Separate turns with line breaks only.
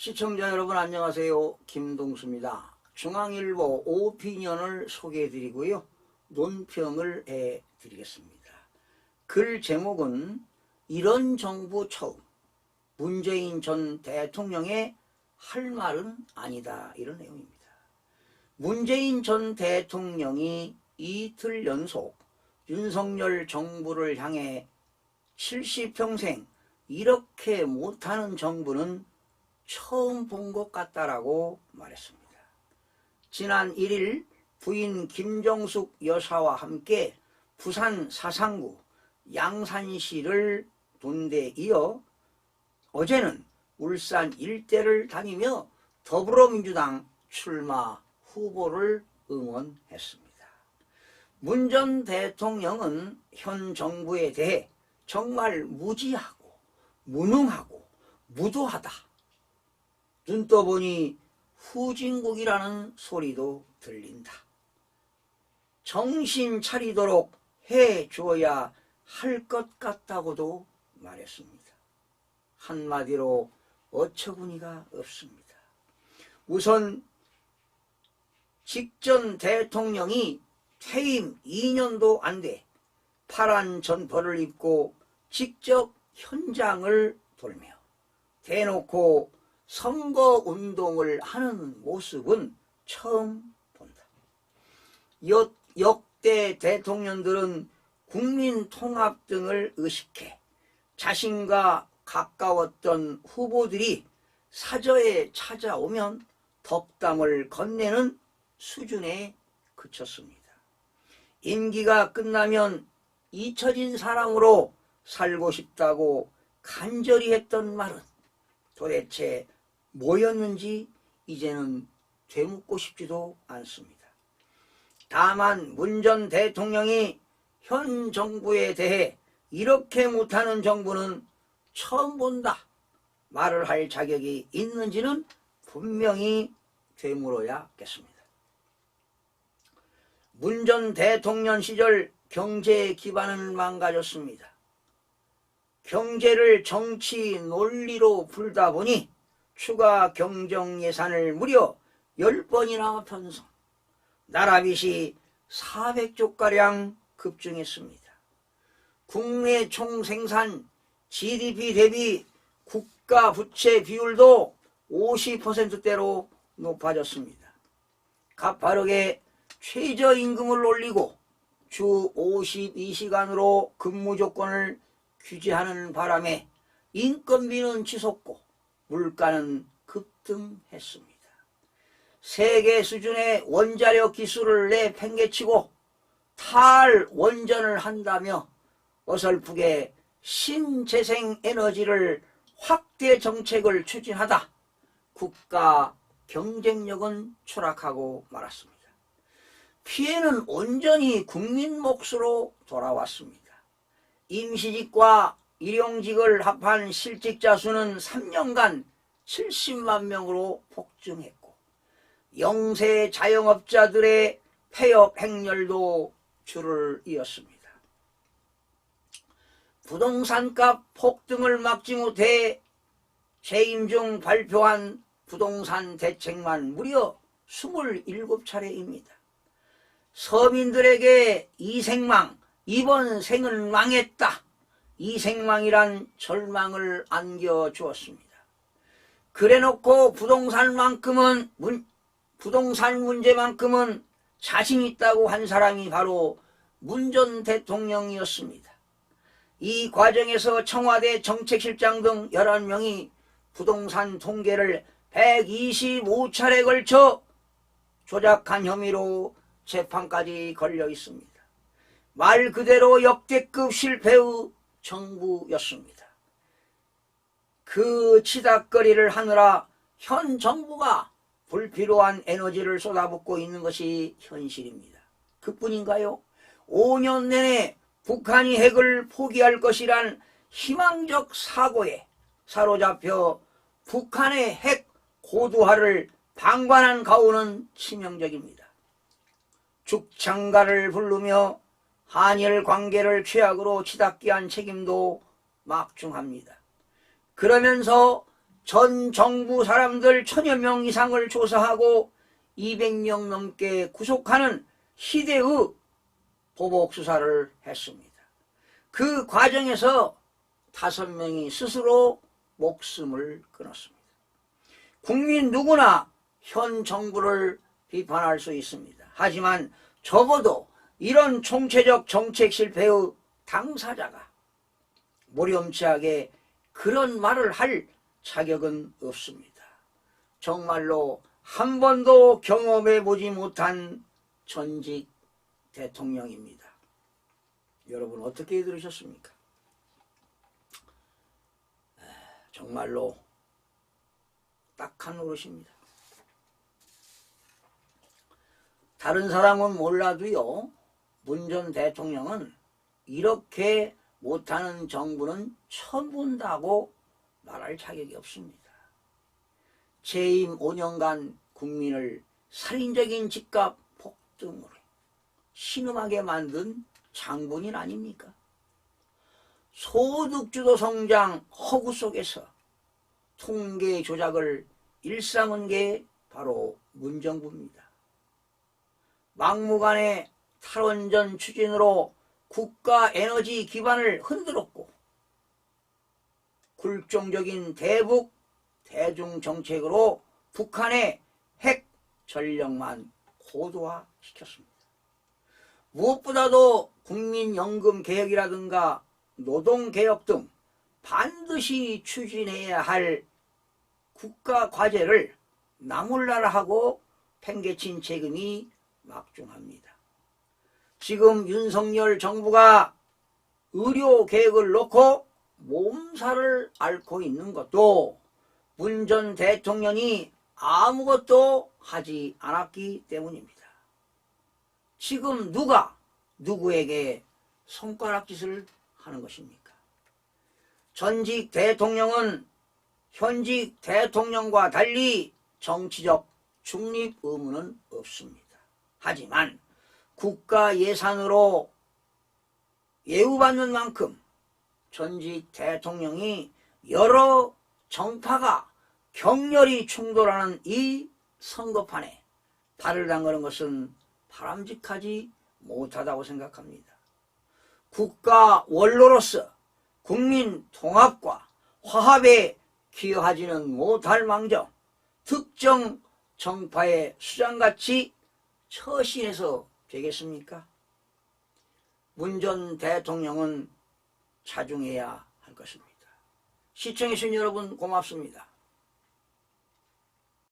시청자 여러분 안녕하세요. 김동수입니다. 중앙일보 오피니언을 소개해드리고요. 논평을 해드리겠습니다. 글 제목은 이런 정부 처음 문재인 전 대통령의 할 말은 아니다, 이런 내용입니다. 문재인 전 대통령이 이틀 연속 윤석열 정부를 향해 70평생 이렇게 못하는 정부는 처음 본 것 같다라고 말했습니다. 지난 1일 부인 김정숙 여사와 함께 부산 사상구 양산시를 돈 데 이어 어제는 울산 일대를 다니며 더불어민주당 출마 후보를 응원했습니다. 문 전 대통령은 현 정부에 대해 정말 무지하고 무능하고 무도하다, 눈 떠보니 후진국이라는 소리도 들린다, 정신 차리도록 해줘야 할 것 같다고도 말했습니다. 한마디로 어처구니가 없습니다. 우선 직전 대통령이 퇴임 2년도 안 돼 파란 전퍼를 입고 직접 현장을 돌며 대놓고 선거운동을 하는 모습은 처음 본다. 역대 대통령들은 국민통합 등을 의식해 자신과 가까웠던 후보들이 사저에 찾아오면 덕담을 건네는 수준에 그쳤습니다. 임기가 끝나면 잊혀진 사람으로 살고 싶다고 간절히 했던 말은 도대체 뭐였는지 이제는 되묻고 싶지도 않습니다. 다만 문 전 대통령이 현 정부에 대해 이렇게 못하는 정부는 처음 본다 말을 할 자격이 있는지는 분명히 되물어야겠습니다. 문 전 대통령 시절 경제 기반은 망가졌습니다. 경제를 정치 논리로 풀다 보니 추가 경정 예산을 무려 10번이나 편성, 나라빚이 400조가량 급증했습니다. 국내 총생산 GDP 대비 국가 부채 비율도 50%대로 높아졌습니다. 가파르게 최저임금을 올리고 주 52시간으로 근무 조건을 규제하는 바람에 인건비는 치솟고 물가는 급등했습니다. 세계 수준의 원자력 기술을 내팽개치고 탈원전을 한다며 어설프게 신재생 에너지를 확대 정책을 추진하다 국가 경쟁력은 추락하고 말았습니다. 피해는 온전히 국민 몫으로 돌아왔습니다. 임시직과 일용직을 합한 실직자 수는 3년간 70만 명으로 폭증했고 영세 자영업자들의 폐업 행렬도 줄을 이었습니다. 부동산값 폭등을 막지 못해 재임 중 발표한 부동산 대책만 무려 27차례입니다. 서민들에게 이생망, 이번 생은 망했다, 이생망이란 절망을 안겨주었습니다. 그래놓고 부동산 문제만큼은 자신 있다고 한 사람이 바로 문 전 대통령이었습니다. 이 과정에서 청와대 정책실장 등 11명이 부동산 통계를 125차례 걸쳐 조작한 혐의로 재판까지 걸려 있습니다. 말 그대로 역대급 실패의 정부였습니다. 그 치닥거리를 하느라 현 정부가 불필요한 에너지를 쏟아붓고 있는 것이 현실입니다. 그뿐인가요? 5년 내내 북한이 핵을 포기할 것이란 희망적 사고에 사로잡혀 북한의 핵 고도화를 방관한 가오는 치명적입니다. 죽창가를 부르며 한일 관계를 최악으로 치닫게 한 책임도 막중합니다. 그러면서 전 정부 사람들 1000여 명 이상을 조사하고 200명 넘게 구속하는 희대의 보복수사를 했습니다. 그 과정에서 5명이 스스로 목숨을 끊었습니다. 국민 누구나 현 정부를 비판할 수 있습니다. 하지만 적어도 이런 총체적 정책 실패의 당사자가 모렴치하게 그런 말을 할 자격은 없습니다. 정말로 한 번도 경험해보지 못한 전직 대통령입니다. 여러분 어떻게 들으셨습니까? 정말로 딱한 노릇입니다. 다른 사람은 몰라도요, 문 전 대통령은 이렇게 못하는 정부는 처음 본다고 말할 자격이 없습니다. 재임 5년간 국민을 살인적인 집값 폭등으로 신음하게 만든 장본인 아닙니까? 소득주도 성장 허구 속에서 통계 조작을 일삼은 게 바로 문정부입니다. 막무가내 탈원전 추진으로 국가 에너지 기반을 흔들었고 굴종적인 대북 대중 정책으로 북한의 핵 전력만 고도화시켰습니다. 무엇보다도 국민연금 개혁이라든가 노동개혁 등 반드시 추진해야 할 국가 과제를 나몰라라 하고 팽개친 책임이 막중합니다. 지금 윤석열 정부가 의료개혁을 놓고 몸살을 앓고 있는 것도 문 전 대통령이 아무것도 하지 않았기 때문입니다. 지금 누가 누구에게 손가락짓을 하는 것입니까? 전직 대통령은 현직 대통령과 달리 정치적 중립 의무는 없습니다. 하지만 국가 예산으로 예우받는 만큼 전직 대통령이 여러 정파가 격렬히 충돌하는 이 선거판에 발을 담그는 것은 바람직하지 못하다고 생각합니다. 국가 원로로서 국민 통합과 화합에 기여하지는 못할 망정 특정 정파의 수장같이 처신해서 되겠습니까? 문 전 대통령은 자중해야 할 것입니다. 시청해주신 여러분 고맙습니다.